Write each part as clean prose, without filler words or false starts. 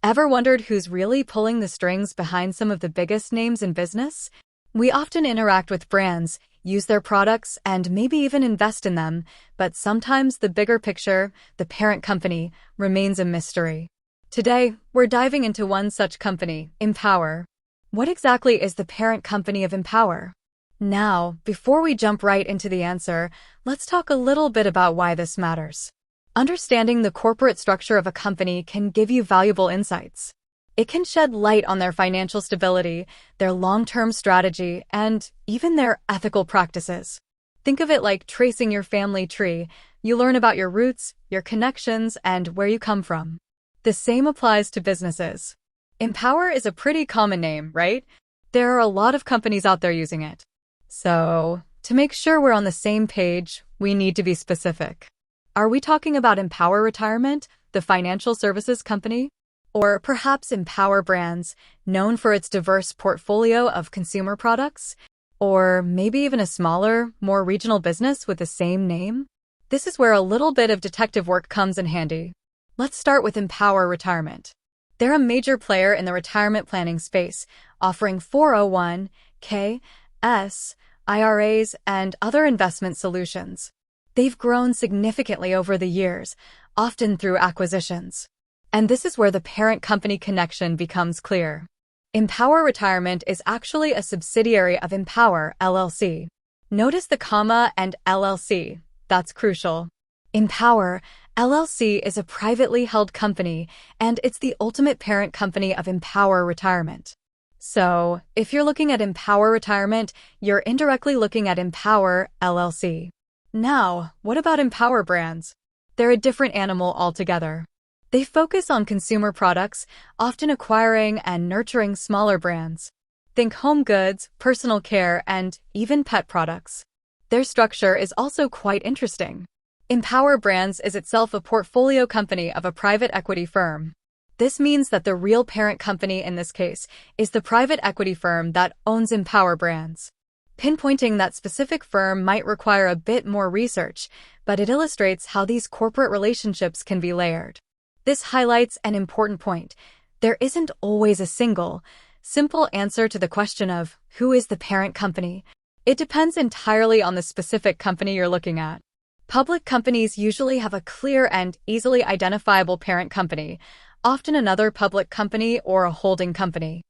Ever wondered who's really pulling the strings behind some of the biggest names in business? We often interact with brands, use their products, and maybe even invest in them, but sometimes the bigger picture, the parent company, remains a mystery. Today, we're diving into one such company, Empower. What exactly is the parent company of Empower? Now, before we jump right into the answer, let's talk a little bit about why this matters. Understanding the corporate structure of a company can give you valuable insights. It can shed light on their financial stability, their long-term strategy, and even their ethical practices. Think of it like tracing your family tree. You learn about your roots, your connections, and where you come from. The same applies to businesses. Empower is a pretty common name, right? There are a lot of companies out there using it. So, to make sure we're on the same page, we need to be specific. Are we talking about Empower Retirement, the financial services company? Or perhaps Empower Brands, known for its diverse portfolio of consumer products? Or maybe even a smaller, more regional business with the same name? This is where a little bit of detective work comes in handy. Let's start with Empower Retirement. They're a major player in the retirement planning space, offering 401(k), IRAs, and other investment solutions. They've grown significantly over the years, often through acquisitions. And this is where the parent company connection becomes clear. Empower Retirement is actually a subsidiary of Empower, LLC. Notice the comma and LLC. That's crucial. Empower, LLC is a privately held company, and it's the ultimate parent company of Empower Retirement. So, if you're looking at Empower Retirement, you're indirectly looking at Empower, LLC. Now, what about Empower Brands? They're a different animal altogether. They focus on consumer products, often acquiring and nurturing smaller brands. Think home goods, personal care, and even pet products. Their structure is also quite interesting. Empower Brands is itself a portfolio company of a private equity firm. This means that the real parent company in this case is the private equity firm that owns Empower Brands. Pinpointing that specific firm might require a bit more research, but it illustrates how these corporate relationships can be layered. This highlights an important point. There isn't always a single, simple answer to the question of who is the parent company. It depends entirely on the specific company you're looking at. Public companies usually have a clear and easily identifiable parent company, often another public company or a holding company.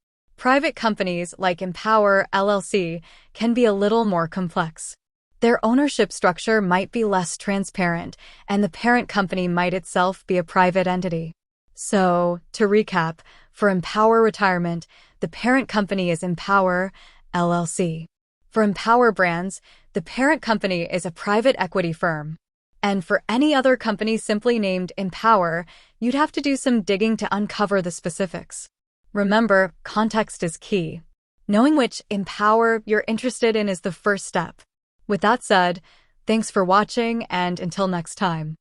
Private companies like Empower, LLC, can be a little more complex. Their ownership structure might be less transparent, and the parent company might itself be a private entity. So, to recap, for Empower Retirement, the parent company is Empower, LLC. For Empower Brands, the parent company is a private equity firm. And for any other company simply named Empower, you'd have to do some digging to uncover the specifics. Remember, context is key. Knowing which Empower you're interested in is the first step. With that said, thanks for watching, and until next time.